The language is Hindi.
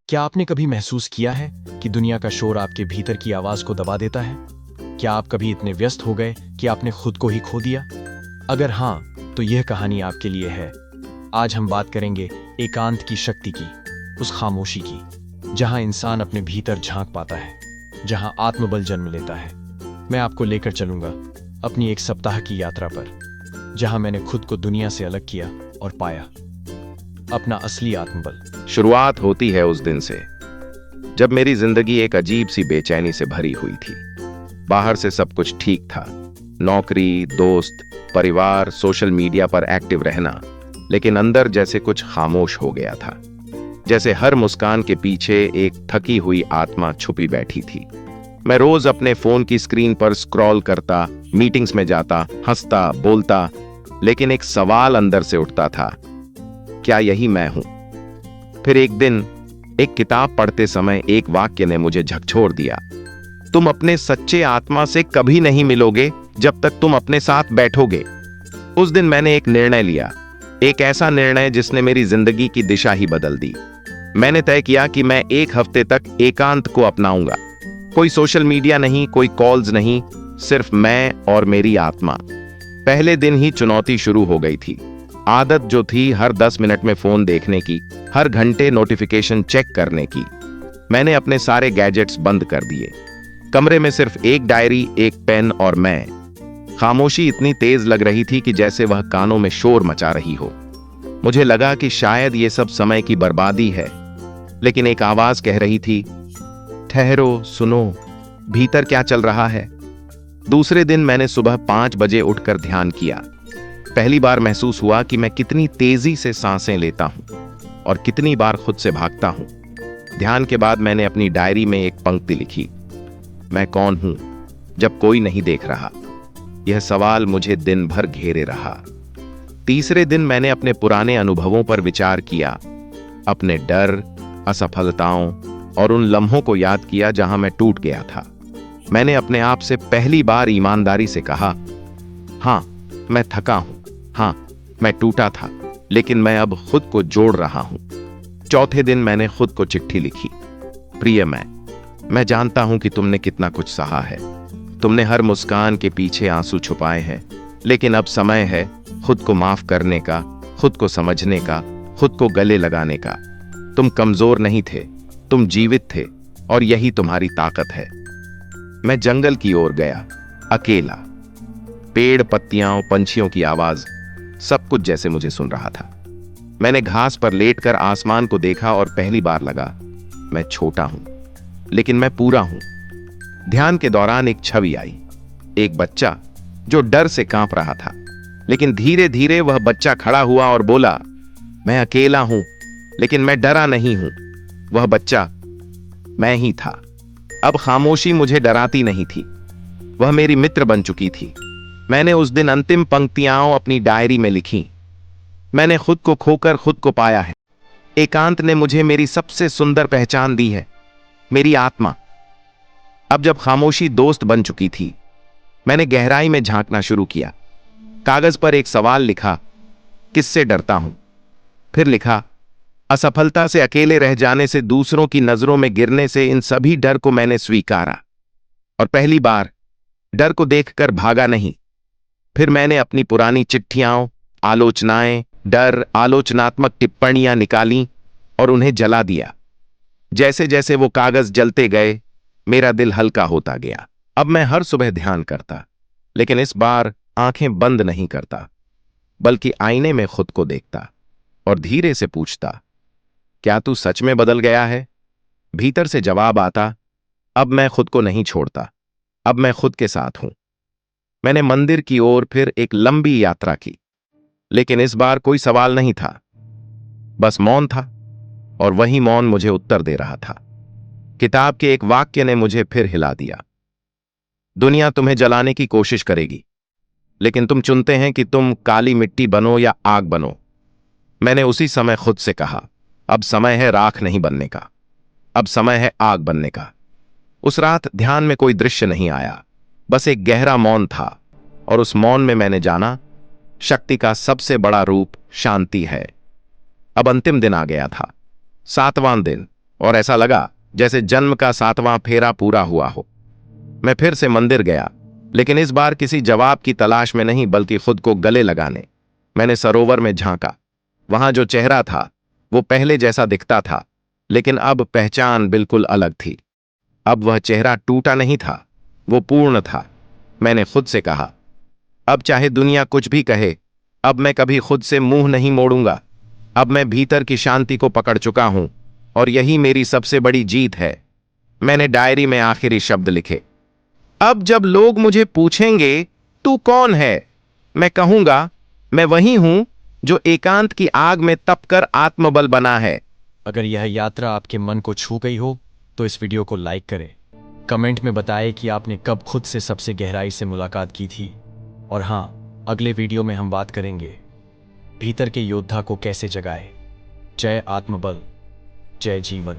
क्या आपने कभी महसूस किया है कि दुनिया का शोर आपके भीतर की आवाज को दबा देता है? क्या आप कभी इतने व्यस्त हो गए कि आपने खुद को ही खो दिया? अगर हाँ, तो यह कहानी आपके लिए है। आज हम बात करेंगे एकांत की शक्ति की, उस खामोशी की, जहां इंसान अपने भीतर झांक पाता है, जहां आत्मबल जन्म लेता है। मैं आपको लेकर चलूंगा अपनी एक सप्ताह की यात्रा पर, जहां मैंने खुद को दुनिया से अलग किया और पाया अपना असली आत्मबल। शुरुआत होती है उस दिन से जब मेरी जिंदगी एक अजीब सी बेचैनी से भरी हुई थी। बाहर से सब कुछ ठीक था, नौकरी, दोस्त, परिवार, सोशल मीडिया पर एक्टिव रहना, लेकिन अंदर जैसे कुछ खामोश हो गया था। जैसे हर मुस्कान के पीछे एक थकी हुई आत्मा छुपी बैठी थी। मैं रोज अपने फोन की स्क्रीन पर स्क्रॉल करता, मीटिंग्स में जाता, हंसता, बोलता, लेकिन एक सवाल अंदर से उठता था, क्या यही मैं हूं? फिर एक दिन एक किताब पढ़ते समय एक वाक्य ने मुझे झकझोर दिया, तुम अपने सच्चे आत्मा से कभी नहीं मिलोगे जब तक तुम अपने साथ बैठोगे। उस दिन मैंने एक निर्णय लिया, एक ऐसा निर्णय जिसने मेरी जिंदगी की दिशा ही बदल दी। मैंने तय किया कि मैं एक हफ्ते तक एकांत को अपनाऊंगा। कोई सोशल मीडिया नहीं, कोई कॉल्स नहीं, सिर्फ मैं और मेरी आत्मा। पहले दिन ही चुनौती शुरू हो गई थी। आदत जो थी हर 10 मिनट में फोन देखने की, हर घंटे नोटिफिकेशन चेक करने की, मैंने अपने सारे गैजेट्स बंद कर दिए। कमरे में सिर्फ एक डायरी, एक पेन और मैं। खामोशी इतनी तेज लग रही थी कि जैसे वह कानों में शोर मचा रही हो। मुझे लगा कि शायद ये सब समय की बर्बादी है, लेकिन एक आवाज कह रही थी, ठहरो, सुनो, भीतर क्या चल रहा है। दूसरे दिन मैंने सुबह 5 बजे उठकर ध्यान किया। पहली बार महसूस हुआ कि मैं कितनी तेजी से सांसें लेता हूं और कितनी बार खुद से भागता हूं। ध्यान के बाद मैंने अपनी डायरी में एक पंक्ति लिखी, मैं कौन हूं जब कोई नहीं देख रहा। यह सवाल मुझे दिन भर घेरे रहा। तीसरे दिन मैंने अपने पुराने अनुभवों पर विचार किया, अपने डर, असफलताओं और उन लम्हों को याद किया जहां मैं टूट गया था। मैंने अपने आप से पहली बार ईमानदारी से कहा, हां, मैं थका हूं, हां, मैं टूटा था, लेकिन मैं अब खुद को जोड़ रहा हूं। चौथे दिन मैंने खुद को चिट्ठी लिखी, प्रिय मैं जानता हूं कि तुमने कितना कुछ सहा है। तुमने हर मुस्कान के पीछे आंसू छुपाए हैं, लेकिन अब समय है खुद को माफ करने का, खुद को समझने का, खुद को गले लगाने का। तुम कमजोर नहीं थे, तुम जीवित थे, और यही तुम्हारी ताकत है। मैं जंगल की ओर गया, अकेला। पेड़, पत्तियां, पंछियों की आवाज, सब कुछ जैसे मुझे सुन रहा था। मैंने घास पर लेटकर आसमान को देखा और पहली बार लगा, मैं छोटा हूं, लेकिन मैं पूरा हूं। ध्यान के दौरान एक छवि आई, एक बच्चा जो डर से कांप रहा था, लेकिन धीरे धीरे वह बच्चा खड़ा हुआ और बोला, मैं अकेला हूं, लेकिन मैं डरा नहीं हूं। वह बच्चा मैं ही था। अब खामोशी मुझे डराती नहीं थी, वह मेरी मित्र बन चुकी थी। मैंने उस दिन अंतिम पंक्तियां अपनी डायरी में लिखी, मैंने खुद को खोकर खुद को पाया है। एकांत ने मुझे मेरी सबसे सुंदर पहचान दी है, मेरी आत्मा। अब जब खामोशी दोस्त बन चुकी थी, मैंने गहराई में झांकना शुरू किया। कागज पर एक सवाल लिखा, किससे डरता हूं? फिर लिखा, असफलता से, अकेले रह जाने से, दूसरों की नजरों में गिरने से। इन सभी डर को मैंने स्वीकारा, और पहली बार डर को देखकर भागा नहीं। फिर मैंने अपनी पुरानी चिट्ठियां, आलोचनाएं, डर, आलोचनात्मक टिप्पणियां निकाली और उन्हें जला दिया। जैसे जैसे वो कागज जलते गए, मेरा दिल हल्का होता गया। अब मैं हर सुबह ध्यान करता, लेकिन इस बार आंखें बंद नहीं करता, बल्कि आईने में खुद को देखता और धीरे से पूछता, क्या तू सच में बदल गया है? भीतर से जवाब आता, अब मैं खुद को नहीं छोड़ता, अब मैं खुद के साथ हूं। मैंने मंदिर की ओर फिर एक लंबी यात्रा की, लेकिन इस बार कोई सवाल नहीं था, बस मौन था, और वही मौन मुझे उत्तर दे रहा था। किताब के एक वाक्य ने मुझे फिर हिला दिया, दुनिया तुम्हें जलाने की कोशिश करेगी, लेकिन तुम चुनते हैं कि तुम काली मिट्टी बनो या आग बनो। मैंने उसी समय खुद से कहा, अब समय है राख नहीं बनने का, अब समय है आग बनने का। उस रात ध्यान में कोई दृश्य नहीं आया, बस एक गहरा मौन था, और उस मौन में मैंने जाना, शक्ति का सबसे बड़ा रूप शांति है। अब अंतिम दिन आ गया था, 7वां दिन, और ऐसा लगा जैसे जन्म का 7वां फेरा पूरा हुआ हो। मैं फिर से मंदिर गया, लेकिन इस बार किसी जवाब की तलाश में नहीं, बल्कि खुद को गले लगाने। मैंने सरोवर में झांका। वहां जो चेहरा था वो पहले जैसा दिखता था, लेकिन अब पहचान बिल्कुल अलग थी। अब वह चेहरा टूटा नहीं था, वो पूर्ण था। मैंने खुद से कहा, अब चाहे दुनिया कुछ भी कहे, अब मैं कभी खुद से मुंह नहीं मोड़ूंगा। अब मैं भीतर की शांति को पकड़ चुका हूं, और यही मेरी सबसे बड़ी जीत है। मैंने डायरी में आखिरी शब्द लिखे। अब जब लोग मुझे पूछेंगे तू कौन है, मैं कहूंगा मैं वही हूं जो एकांत की आग में तपकर आत्मबल बना है। अगर यह यात्रा आपके मन को छू गई हो तो इस वीडियो को लाइक करें। कमेंट में बताएं कि आपने कब खुद से सबसे गहराई से मुलाकात की थी। और हाँ, अगले वीडियो में हम बात करेंगे भीतर के योद्धा को कैसे जगाए। जय आत्मबल, जय जीवन।